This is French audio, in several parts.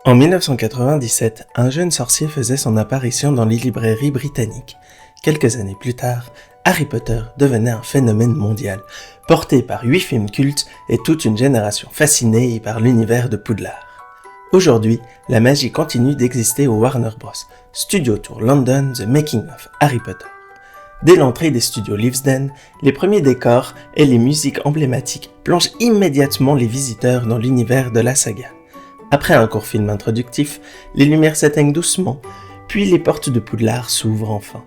En 1997, un jeune sorcier faisait son apparition dans les librairies britanniques. Quelques années plus tard, Harry Potter devenait un phénomène mondial, porté par 8 films cultes et toute une génération fascinée par l'univers de Poudlard. Aujourd'hui, la magie continue d'exister au Warner Bros. Studio Tour London The Making of Harry Potter. Dès l'entrée des studios Leavesden, les premiers décors et les musiques emblématiques plongent immédiatement les visiteurs dans l'univers de la saga. Après un court film introductif, les lumières s'éteignent doucement, puis les portes de Poudlard s'ouvrent enfin.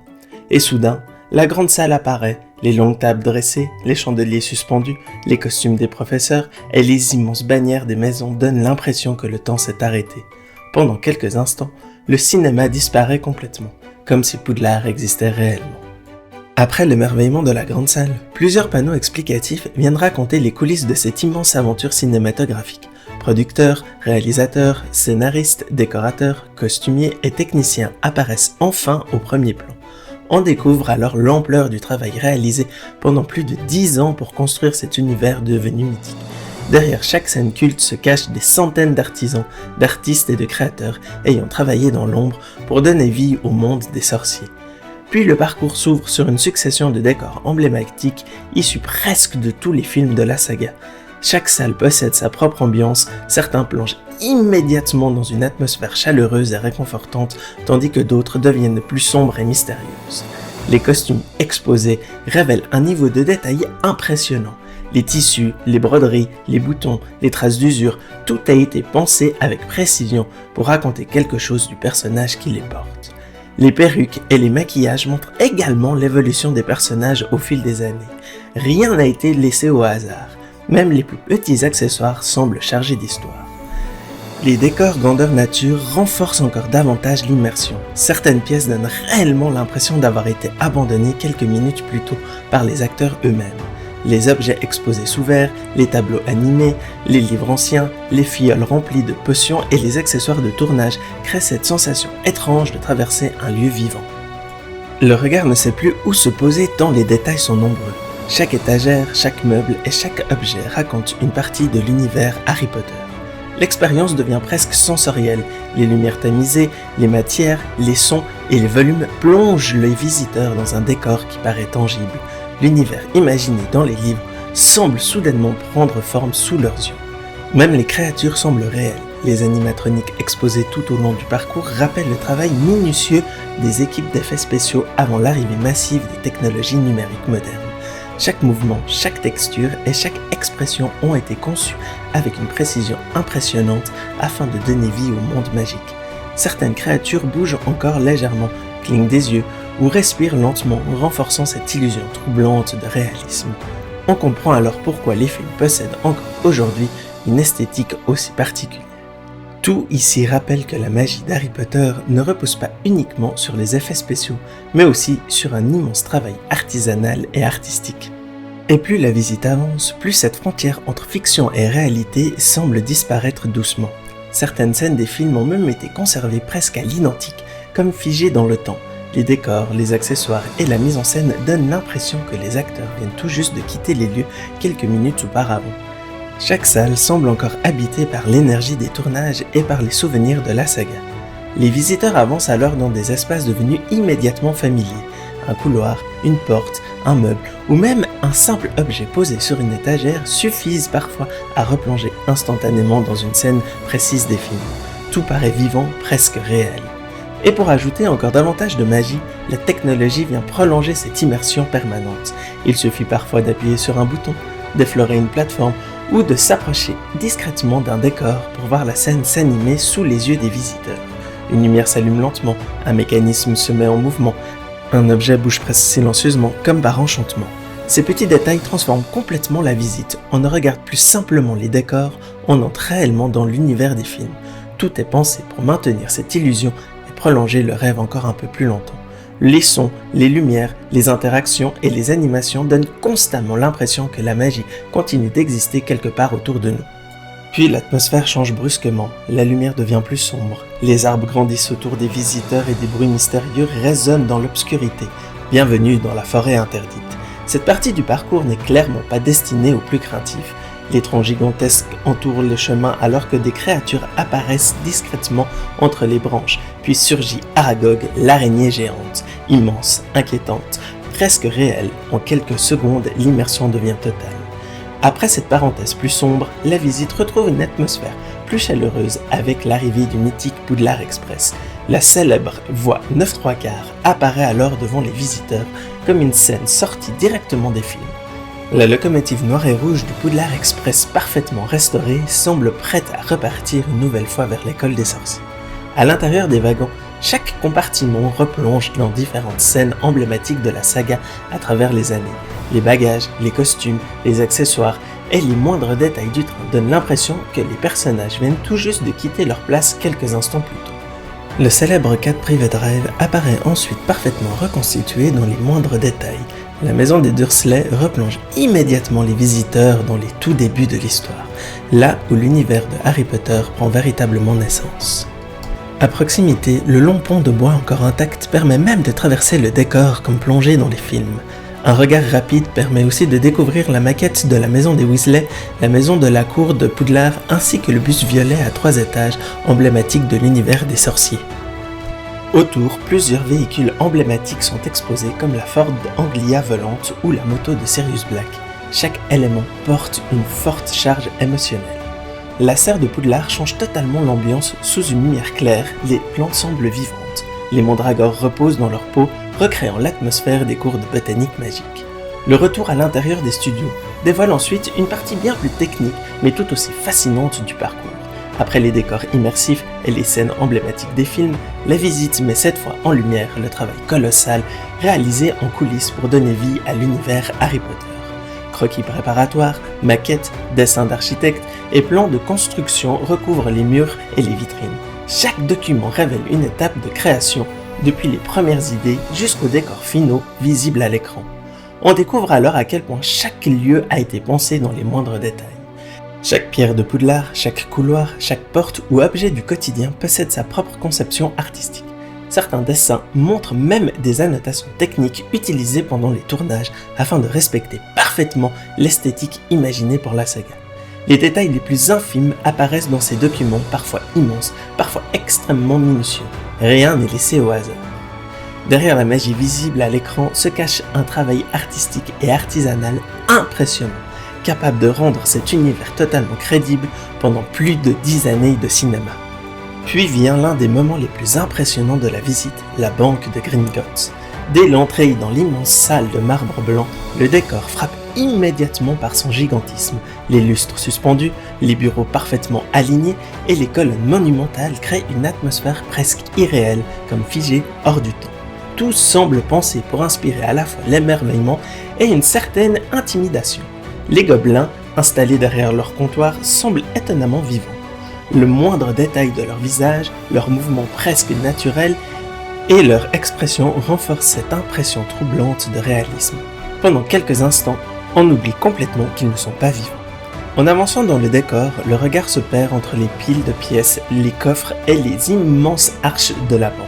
Et soudain, la grande salle apparaît, les longues tables dressées, les chandeliers suspendus, les costumes des professeurs et les immenses bannières des maisons donnent l'impression que le temps s'est arrêté. Pendant quelques instants, le cinéma disparaît complètement, comme si Poudlard existait réellement. Après l'émerveillement de la grande salle, plusieurs panneaux explicatifs viennent raconter les coulisses de cette immense aventure cinématographique. Producteurs, réalisateurs, scénaristes, décorateurs, costumiers et techniciens apparaissent enfin au premier plan. On découvre alors l'ampleur du travail réalisé pendant plus de 10 ans pour construire cet univers devenu mythique. Derrière chaque scène culte se cachent des centaines d'artisans, d'artistes et de créateurs ayant travaillé dans l'ombre pour donner vie au monde des sorciers. Puis le parcours s'ouvre sur une succession de décors emblématiques issus presque de tous les films de la saga. Chaque salle possède sa propre ambiance, certains plongent immédiatement dans une atmosphère chaleureuse et réconfortante, tandis que d'autres deviennent plus sombres et mystérieuses. Les costumes exposés révèlent un niveau de détail impressionnant. Les tissus, les broderies, les boutons, les traces d'usure, tout a été pensé avec précision pour raconter quelque chose du personnage qui les porte. Les perruques et les maquillages montrent également l'évolution des personnages au fil des années. Rien n'a été laissé au hasard. Même les plus petits accessoires semblent chargés d'histoire. Les décors grandeur nature renforcent encore davantage l'immersion. Certaines pièces donnent réellement l'impression d'avoir été abandonnées quelques minutes plus tôt par les acteurs eux-mêmes. Les objets exposés sous verre, les tableaux animés, les livres anciens, les fioles remplies de potions et les accessoires de tournage créent cette sensation étrange de traverser un lieu vivant. Le regard ne sait plus où se poser tant les détails sont nombreux. Chaque étagère, chaque meuble et chaque objet raconte une partie de l'univers Harry Potter. L'expérience devient presque sensorielle. Les lumières tamisées, les matières, les sons et les volumes plongent les visiteurs dans un décor qui paraît tangible. L'univers imaginé dans les livres semble soudainement prendre forme sous leurs yeux. Même les créatures semblent réelles. Les animatroniques exposés tout au long du parcours rappellent le travail minutieux des équipes d'effets spéciaux avant l'arrivée massive des technologies numériques modernes. Chaque mouvement, chaque texture et chaque expression ont été conçus avec une précision impressionnante afin de donner vie au monde magique. Certaines créatures bougent encore légèrement, clignent des yeux ou respirent lentement, renforçant cette illusion troublante de réalisme. On comprend alors pourquoi les films possèdent encore aujourd'hui une esthétique aussi particulière. Tout ici rappelle que la magie d'Harry Potter ne repose pas uniquement sur les effets spéciaux, mais aussi sur un immense travail artisanal et artistique. Et plus la visite avance, plus cette frontière entre fiction et réalité semble disparaître doucement. Certaines scènes des films ont même été conservées presque à l'identique, comme figées dans le temps. Les décors, les accessoires et la mise en scène donnent l'impression que les acteurs viennent tout juste de quitter les lieux quelques minutes auparavant. Chaque salle semble encore habitée par l'énergie des tournages et par les souvenirs de la saga. Les visiteurs avancent alors dans des espaces devenus immédiatement familiers. Un couloir, une porte, un meuble ou même un simple objet posé sur une étagère suffisent parfois à replonger instantanément dans une scène précise des films. Tout paraît vivant, presque réel. Et pour ajouter encore davantage de magie, la technologie vient prolonger cette immersion permanente. Il suffit parfois d'appuyer sur un bouton, d'effleurer une plateforme ou de s'approcher discrètement d'un décor pour voir la scène s'animer sous les yeux des visiteurs. Une lumière s'allume lentement, un mécanisme se met en mouvement, un objet bouge presque silencieusement comme par enchantement. Ces petits détails transforment complètement la visite. On ne regarde plus simplement les décors, on entre réellement dans l'univers des films. Tout est pensé pour maintenir cette illusion et prolonger le rêve encore un peu plus longtemps. Les sons, les lumières, les interactions et les animations donnent constamment l'impression que la magie continue d'exister quelque part autour de nous. Puis l'atmosphère change brusquement, la lumière devient plus sombre, les arbres grandissent autour des visiteurs et des bruits mystérieux résonnent dans l'obscurité. Bienvenue dans la forêt interdite. Cette partie du parcours n'est clairement pas destinée aux plus craintifs. Les troncs gigantesques entourent le chemin alors que des créatures apparaissent discrètement entre les branches, puis surgit Aragog, l'araignée géante, immense, inquiétante, presque réelle. En quelques secondes, l'immersion devient totale. Après cette parenthèse plus sombre, la visite retrouve une atmosphère plus chaleureuse avec l'arrivée du mythique Poudlard Express. La célèbre voie 9 3/4 apparaît alors devant les visiteurs comme une scène sortie directement des films. La locomotive noire et rouge du Poudlard Express parfaitement restaurée semble prête à repartir une nouvelle fois vers l'école des sorciers. À l'intérieur des wagons, chaque compartiment replonge dans différentes scènes emblématiques de la saga à travers les années. Les bagages, les costumes, les accessoires et les moindres détails du train donnent l'impression que les personnages viennent tout juste de quitter leur place quelques instants plus tôt. Le célèbre 4 Privé Drive apparaît ensuite parfaitement reconstitué dans les moindres détails. La maison des Dursley replonge immédiatement les visiteurs dans les tout débuts de l'histoire, là où l'univers de Harry Potter prend véritablement naissance. À proximité, le long pont de bois encore intact permet même de traverser le décor comme plongé dans les films. Un regard rapide permet aussi de découvrir la maquette de la maison des Weasley, la maison de la cour de Poudlard ainsi que le bus violet à 3 étages, emblématique de l'univers des sorciers. Autour, plusieurs véhicules emblématiques sont exposés comme la Ford Anglia volante ou la moto de Sirius Black. Chaque élément porte une forte charge émotionnelle. La serre de Poudlard change totalement l'ambiance sous une lumière claire, les plantes semblent vivantes. Les mandragores reposent dans leur peau, recréant l'atmosphère des cours de botanique magique. Le retour à l'intérieur des studios dévoile ensuite une partie bien plus technique, mais tout aussi fascinante du parcours. Après les décors immersifs et les scènes emblématiques des films, la visite met cette fois en lumière le travail colossal réalisé en coulisses pour donner vie à l'univers Harry Potter. Croquis préparatoires, maquettes, dessins d'architectes et plans de construction recouvrent les murs et les vitrines. Chaque document révèle une étape de création, depuis les premières idées jusqu'aux décors finaux visibles à l'écran. On découvre alors à quel point chaque lieu a été pensé dans les moindres détails. Chaque pierre de Poudlard, chaque couloir, chaque porte ou objet du quotidien possède sa propre conception artistique. Certains dessins montrent même des annotations techniques utilisées pendant les tournages afin de respecter parfaitement l'esthétique imaginée pour la saga. Les détails les plus infimes apparaissent dans ces documents, parfois immenses, parfois extrêmement minutieux. Rien n'est laissé au hasard. Derrière la magie visible à l'écran se cache un travail artistique et artisanal impressionnant, capable de rendre cet univers totalement crédible pendant plus de 10 années de cinéma. Puis vient l'un des moments les plus impressionnants de la visite, la banque de Gringotts. Dès l'entrée dans l'immense salle de marbre blanc, le décor frappe immédiatement par son gigantisme. Les lustres suspendus, les bureaux parfaitement alignés et les colonnes monumentales créent une atmosphère presque irréelle, comme figée hors du temps. Tout semble pensé pour inspirer à la fois l'émerveillement et une certaine intimidation. Les gobelins, installés derrière leur comptoir, semblent étonnamment vivants. Le moindre détail de leur visage, leurs mouvements presque naturels et leur expression renforcent cette impression troublante de réalisme. Pendant quelques instants, on oublie complètement qu'ils ne sont pas vivants. En avançant dans le décor, le regard se perd entre les piles de pièces, les coffres et les immenses arches de la banque.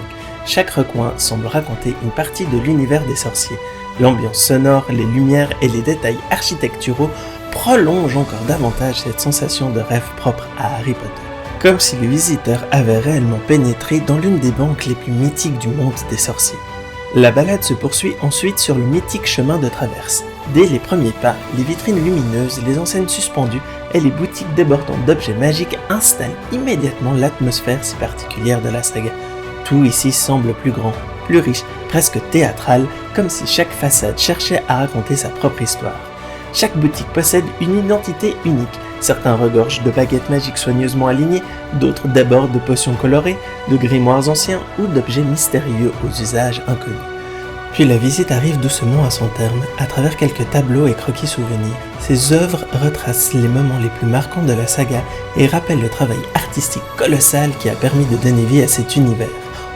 Chaque recoin semble raconter une partie de l'univers des sorciers. L'ambiance sonore, les lumières et les détails architecturaux prolongent encore davantage cette sensation de rêve propre à Harry Potter. Comme si le visiteur avait réellement pénétré dans l'une des banques les plus mythiques du monde des sorciers. La balade se poursuit ensuite sur le mythique chemin de traverse. Dès les premiers pas, les vitrines lumineuses, les enseignes suspendues et les boutiques débordantes d'objets magiques installent immédiatement l'atmosphère si particulière de la saga. Tout ici semble plus grand, plus riche, presque théâtral, comme si chaque façade cherchait à raconter sa propre histoire. Chaque boutique possède une identité unique. Certains regorgent de baguettes magiques soigneusement alignées, d'autres débordent de potions colorées, de grimoires anciens ou d'objets mystérieux aux usages inconnus. Puis la visite arrive doucement à son terme, à travers quelques tableaux et croquis souvenirs. Ces œuvres retracent les moments les plus marquants de la saga et rappellent le travail artistique colossal qui a permis de donner vie à cet univers.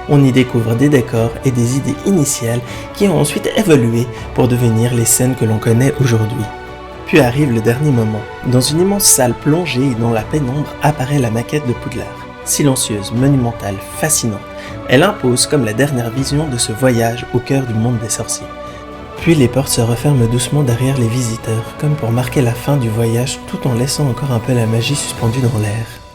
On y découvre des décors et des idées initiales qui ont ensuite évolué pour devenir les scènes que l'on connaît aujourd'hui. Puis arrive le dernier moment. Dans une immense salle plongée et dans la pénombre apparaît la maquette de Poudlard. Silencieuse, monumentale, fascinante, elle impose comme la dernière vision de ce voyage au cœur du monde des sorciers. Puis les portes se referment doucement derrière les visiteurs, comme pour marquer la fin du voyage tout en laissant encore un peu la magie suspendue dans l'air.